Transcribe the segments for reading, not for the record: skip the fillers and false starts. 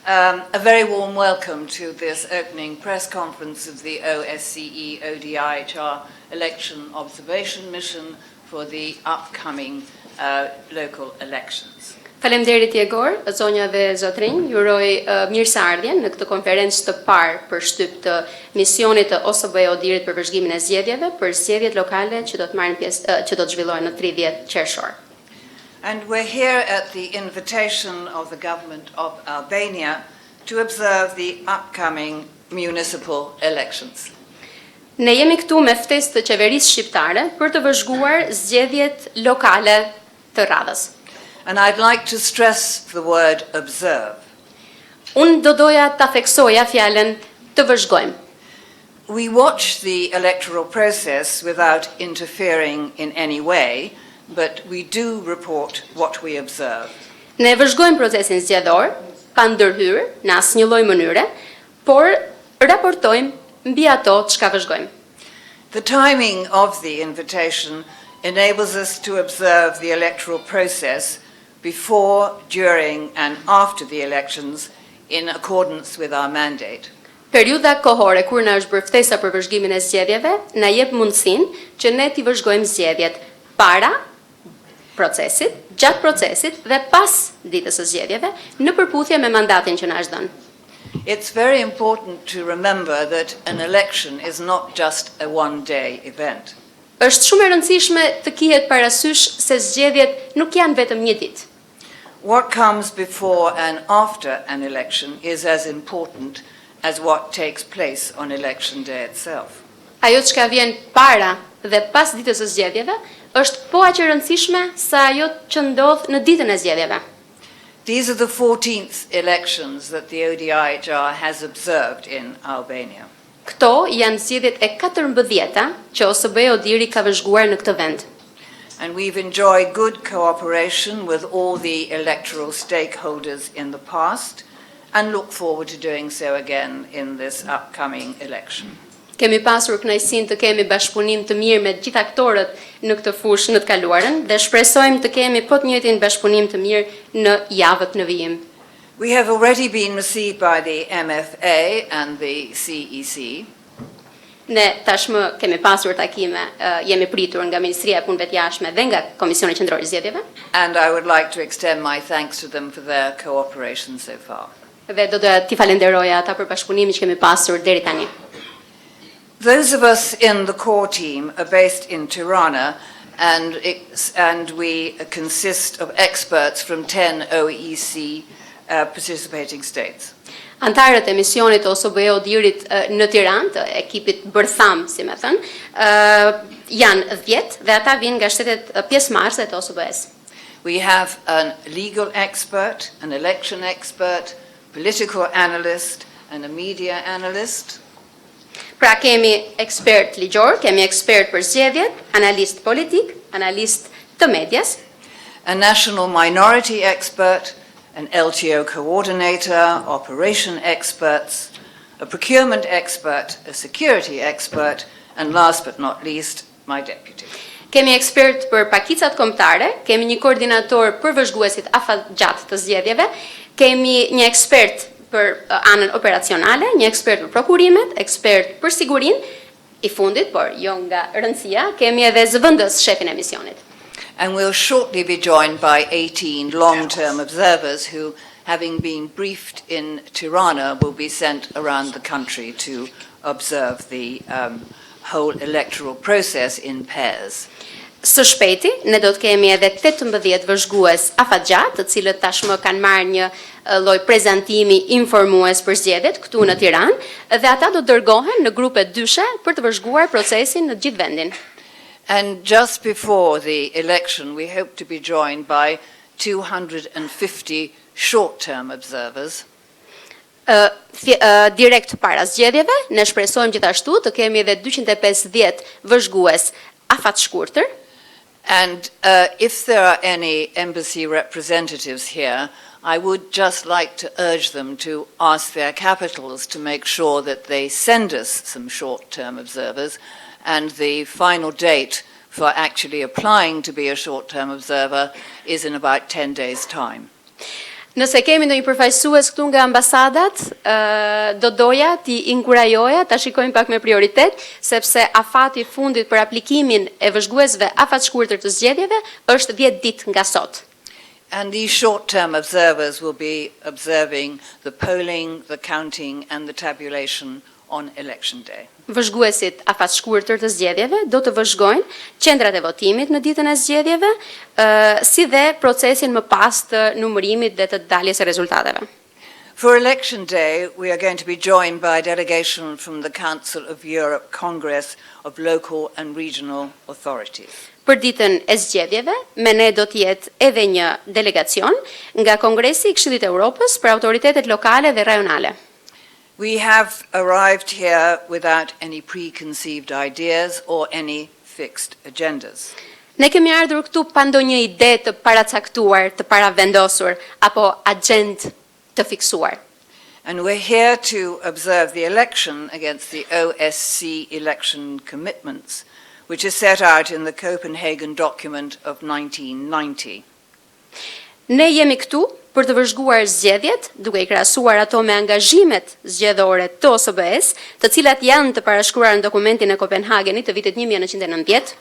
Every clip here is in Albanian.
A very warm welcome to this opening press conference of the OSCE ODIHR Election Observation Mission for the upcoming local elections. Faleminderit Jegor, zonja dhe zotrinj, juroj mirëseardhjen në këtë konferencë të parë për shtyp të misionit të OSBE-së për vëzhgimin e zgjedhjeve për zgjedhjet lokale që do të marrin pjesë që do të zhvillohen në 30 qershor. And we're here at the invitation of the government of Albania to observe the upcoming municipal elections. Ne jemi këtu me ftesë të qeverisë shqiptare për të vëzhguar zgjedhjet lokale të radhës. And I'd like to stress the word observe. Unë do doja ta theksoja fjalën të vëzhgojmë. We watch the electoral process without interfering in any way, but we do report what we observe. Ne vëzhgojmë procesin zgjedhor, pa ndërhyrë në asnjë lloj mënyre, por raportojmë mbi ato çka vëzhgojmë. The timing of the invitation enables us to observe the electoral process before, during and after the elections in accordance with our mandate. Periudha kohore kur na është bërë ftesa për vëzhgimin e zgjedhjeve, na jep mundësinë që ne t'i vëzhgojmë zgjedhjet para procesit, gjatë procesit dhe pas ditës së zgjedhjeve në përputhje me mandatin që na është dhënë. It's very important to remember that an election is not just a one-day event. Është shumë e rëndësishme të kihet parasysh se zgjedhjet nuk janë vetëm një ditë. What comes before and after an election is as important as what takes place on election day itself. Ajo çka vjen para dhe pas ditës së zgjedhjeve është po aq e rëndësishme sa ajo që ndodh në ditën e zgjedhjeve. These are the 14th elections that the ODIHR has observed in Albania. Këto janë zgjedhjet e 14-ta që OSBE-së ka vëzhguar në këtë vend. And we've enjoyed good cooperation with all the electoral stakeholders in the past and look forward to doing so again in this upcoming election. Kemi pasur kënaqësinë të kemi bashkëpunim të mirë me të gjithë aktorët në këtë fushë në të kaluarën dhe shpresojmë të kemi po të njëjtin bashkëpunim të mirë në javët në vijim. We have already been received by the MFA and the CEC. Ne tashmë kemi pasur takime, jemi pritur nga Ministria e Punëve të Jashtme dhe nga Komisioni Qendror i Zgjedhjeve. And I would like to extend my thanks to them for their cooperation so far. Dhe do të t'i falenderoja ata për bashkëpunimin që kemi pasur deri tani. Those of us in the core team are based in Tirana and we consist of experts from 10 OEC participating states. Antarët e misionit OSBE-së në Tiranë, të ekipit bërtham, si me thënë, janë 10 dhe ata vinë nga shtetet pjesëmarrëse të OSBE-së. We have a legal expert, an election expert, political analyst and a media analyst. Pra kemi ekspert ligjor, kemi ekspert për zgjedhjet, analist politik, analist të medias, a national minority expert, an LTO coordinator, operation experts, a procurement expert, a security expert, and last but not least, my deputy. Kemi ekspert për pakicat kombëtare, kemi një koordinator për vëzhguesit afatgjatë të zgjedhjeve, kemi një ekspert për anën operacionale, një ekspert për prokurimet, ekspert për sigurinë, i fundit, por jo nga rëndësia, kemi edhe zëvendës shefin e misionit. And we'll shortly be joined by 18 long-term observers who, having been briefed in Tirana, will be sent around the country to observe the whole electoral process in pairs. Së shpejti, ne do të kemi edhe 18 vëzhgues afatgjatë, të cilët tashmë kanë marrë një lloj prezantimi informues për zgjedhjet këtu në Tiranë, dhe ata do dërgohen në grupe dyshe për të vëzhguar procesin në gjithë vendin. And just before the election, we hope to be joined by 250 short-term observers. Direkt para zgjedhjeve, ne shpresojmë gjithashtu të kemi edhe 250 vëzhgues afatshkurtër. And if there are any embassy representatives here, I would just like to urge them to ask their capitals to make sure that they send us some short-term observers, and the final date for actually applying to be a short-term observer is in about 10 days' time. Nëse kemi ndonjë përfaqësues këtu nga ambasadat, do doja t'i inkurajoja ta shikojnë pak me prioritet, sepse afati i fundit për aplikimin e vëzhguesve afatshkurtër të zgjedhjeve është 10 ditë nga sot. And these short-term observers will be observing the polling, the counting, and the tabulation on election day. Vëzhguesit afatshkurtër të zgjedhjeve do të vëzhgojnë qendrat e votimit në ditën e zgjedhjeve, si dhe procesin më pas të numërimit dhe të daljes së rezultateve. For election day, we are going to be joined by a delegation from the Council of Europe Congress of Local and Regional Authorities. Për ditën e zgjedhjeve, me ne do të jetë edhe një delegacion nga Kongresi i Këshillit të Evropës për autoritetet lokale dhe rajonale. We have arrived here without any preconceived ideas or any fixed agendas. Ne kemi ardhur këtu pa ndonjë ide të paracaktuar, të paravendosur apo agjend të fiksuar. And we're here to observe the election against the OSCE election commitments, which is set out in the Copenhagen document of 1990. Ne jemi këtu për të vëzhguar zgjedhjet, duke i krahasuar ato me angazhimet zgjedhore të OSBE-s, të cilat janë të parashkruar në dokumentin e Kopenhagenit të vitit 1990.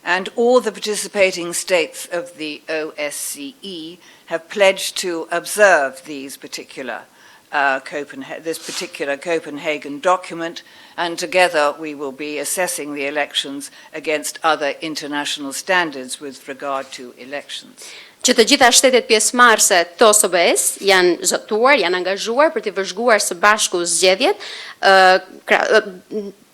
And all the participating states of the OSCE have pledged to observe these particular this particular Copenhagen document, and together we will be assessing the elections against other international standards with regard to elections. Që të gjitha shtetet pjesëmarrëse të OSBE-s janë zotuar, janë angazhuar për të vëzhguar së bashku zgjedhjet,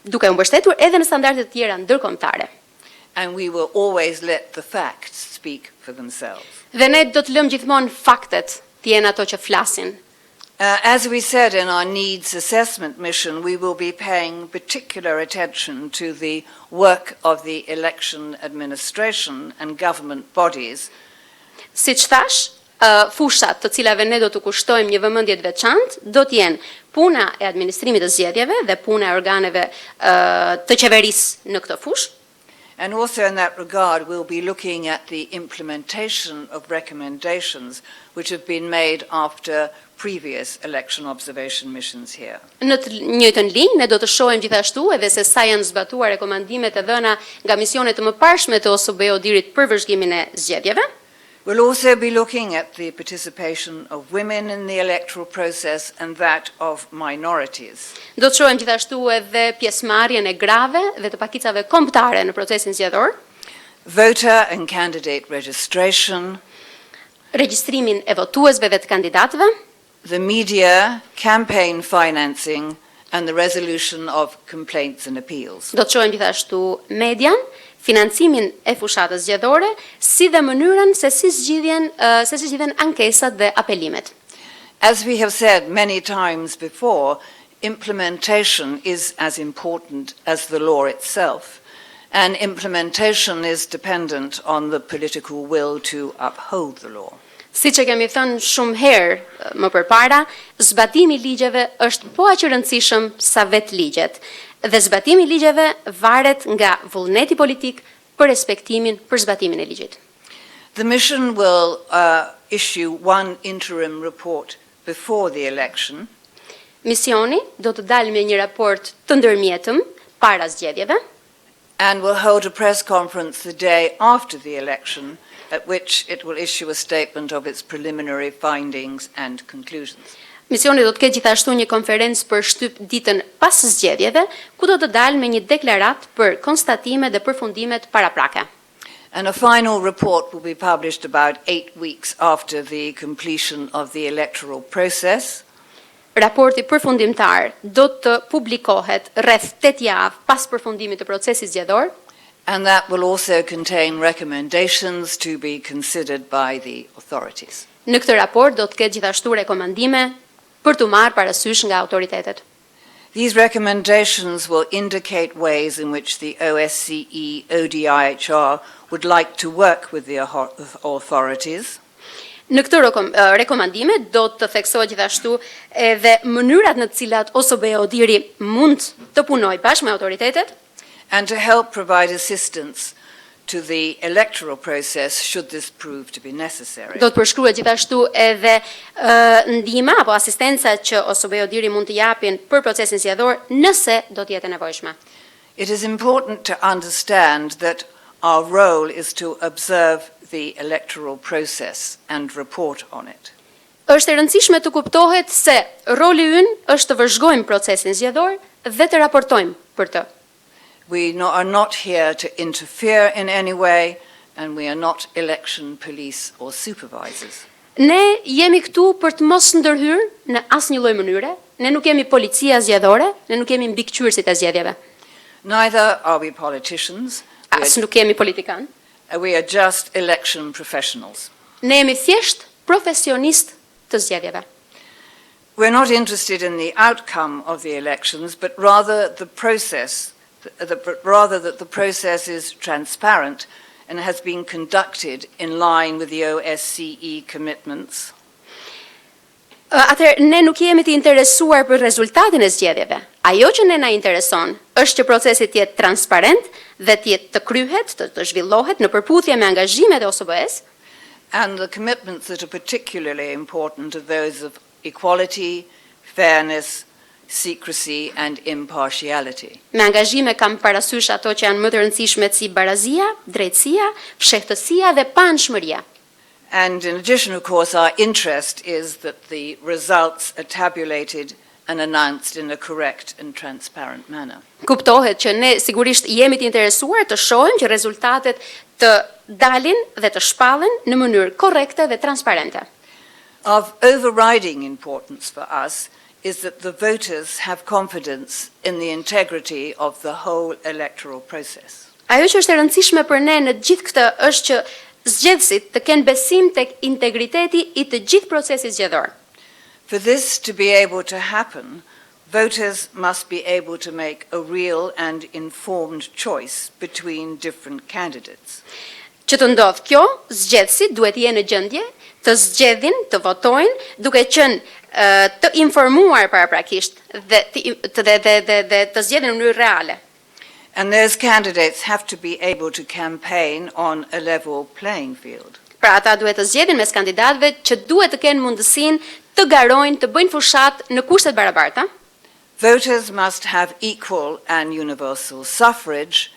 duke u mbështetur edhe në standarde të tjera ndërkombëtare. And we will always let the facts speak for themselves. Dhe ne do të lëmë gjithmonë faktet të jenë ato që flasin. As we said in our needs assessment mission, we will be paying particular attention to the work of the election administration and government bodies. Siç thash, fushat të cilave ne do të kushtojmë një vëmendje të veçantë do të jenë puna e administrimit të zgjedhjeve dhe puna e organeve të qeverisë në këtë fushë. And also in that regard, we'll be looking at the implementation of recommendations which have been made after previous election observation missions here. Në të njëjtën linjë, ne do të shohim gjithashtu edhe se sa janë zbatuar rekomandimet e dhëna nga misionet të mëparshme të OSBE-së për vëzhgimin e zgjedhjeve. We'll also be looking at the participation of women in the electoral process and that of minorities. Do të shohim gjithashtu edhe pjesëmarrjen e grave dhe të pakicave kombëtare në procesin zgjedhor. Voter and candidate registration. Regjistrimin e votuesve dhe të kandidatëve. The media, campaign financing and the resolution of complaints and appeals. Do të shohim gjithashtu median, financimin e fushatës zgjedhore, si dhe mënyrën se si zgjidhen ankesat dhe apelimet. As we have said many times before, implementation is as important as the law itself, and implementation is dependent on the political will to uphold the law. Siç e kemi thënë shumë herë më përpara, zbatimi i ligjeve është po aq i rëndësishëm sa vetë ligjet. Dhe zbatimi i ligjeve varet nga vullneti politik për respektimin për zbatimin e ligjit. The mission will issue one interim report before the election. Misioni do të dalë me një raport të ndërmjetëm para zgjedhjeve. And will hold a press conference the day after the election, at which it will issue a statement of its preliminary findings and conclusions. Misioni do të ketë gjithashtu një konferencë për shtyp ditën pas zgjedhjeve, ku do të dalë me një deklaratë për konstatime dhe përfundimet paraprake. And a final report will be published about 8 weeks after the completion of the electoral process. Raporti përfundimtar do të publikohet rreth 8 javë pas përfundimit të procesit zgjedhor. And that will also contain recommendations to be considered by the authorities. Në këtë raport do të ketë gjithashtu rekomandime për të marrë parasysh nga autoritetet. These recommendations will indicate ways in which the OSCE ODIHR would like to work with the authorities. Në këtë rekomandime do të theksohet gjithashtu edhe mënyrat në të cilat OSBE-së mund të punojë bashkë me autoritetet. And to help provide assistance to the electoral process should this prove to be necessary. Do të përshkruhet gjithashtu edhe ndihma apo asistenca që OSBE-së mund të japin për procesin zgjedhor nëse do të jetë e nevojshme. It is important to understand that our role is to observe the electoral process and report on it. Është e rëndësishme të kuptohet se roli ynë është të vëzhgojmë procesin zgjedhor dhe të raportojmë për të. Are not here to interfere in any way, and we are not election police or supervisors. Ne jemi këtu për të mos ndërhyrë në asnjë lloj mënyre, ne nuk jemi policia zgjedhore, ne nuk jemi mbikëqyrësit e zgjedhjeve. Neither are we politicians. As nuk jemi politikan. We are just election professionals. Ne jemi thjesht profesionist të zgjedhjeve. We're not interested in the outcome of the elections, but rather the process, that the process is transparent and has been conducted in line with the OSCE commitments. Atëherë, ne nuk jemi të interesuar për rezultatin e zgjedhjeve. Ajo që ne na intereson është që procesi të jetë transparent dhe të jetë të kryhet, të zhvillohet në përputhje me angazhimet e OSBE-së. And the commitments that are particularly important are those of equality, fairness, secrecy and impartiality. Me angazhime kam parasysh ato që janë më të rëndësishme si barazia, drejtësia, fshehtësia dhe panshmëria. And in addition, of course, our interest is that the results are tabulated and announced in a correct and transparent manner. Kuptohet që ne sigurisht jemi të interesuar të shohim që rezultatet të dalin dhe të shpallen në mënyrë korrekte dhe transparente. Of overriding importance for us is that the voters have confidence in the integrity of the whole electoral process. Ajo që është e rëndësishme për ne në gjithë këtë është që zgjedhësit të kenë besim tek integriteti I të gjithë procesit zgjedhor. For this to be able to happen, voters must be able to make a real and informed choice between different candidates. Që të ndodh kjo, zgjedhësit duhet jenë në gjendje të zgjedhin, të votojnë, duke qenë të informuar paraprakisht dhe të zgjedhin në mënyrë reale. And those candidates have to be able to campaign on a level playing field. Pra ata duhet të zgjedhin mes kandidatëve që duhet të kenë mundësinë të garojnë, të bëjnë fushat në kushte të barabarta. Voters must have equal and universal suffrage.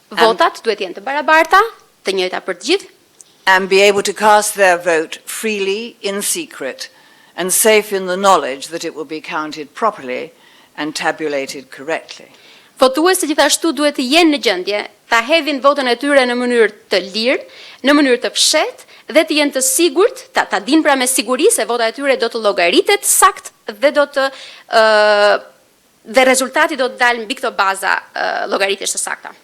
Votat duhet jenë të barabarta, të njëjta për të gjithë. And be able to cast their vote freely in secret and safe in the knowledge that it will be counted properly and tabulated correctly. Votuesit gjithashtu duhet të jenë në gjendje ta hedhin votën e tyre në mënyrë të lirë, në mënyrë të fshehtë dhe të jenë të sigurt, ta dinë pra me siguri se vota e tyre do të llogaritet sakt dhe dhe rezultati do të dalë mbi këto baza llogaritjesh të sakta.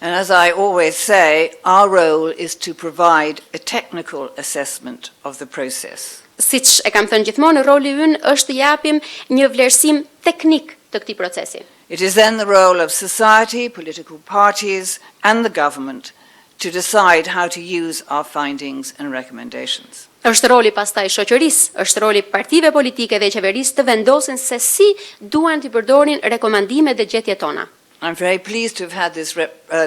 And as I always say, our role is to provide a technical assessment of the process. Siç e kam thënë gjithmonë, roli ynë është të japim një vlerësim teknik të këtij procesi. It is then the role of society, political parties, and the government to decide how to use our findings and recommendations. Është roli pastaj shoqërisë, është roli partive politike dhe qeverisë të vendosin se si duan të përdorin rekomandimet dhe gjetjet tona. I'm very pleased to have had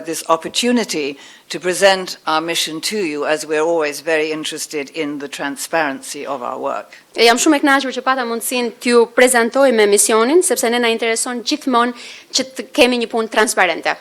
this opportunity to present our mission to you, as we're always very interested in the transparency of our work. Jam shumë e kënaqur që pata mundësinë t'ju prezantoj me misionin, sepse ne na intereson gjithmonë që të kemi një punë transparente.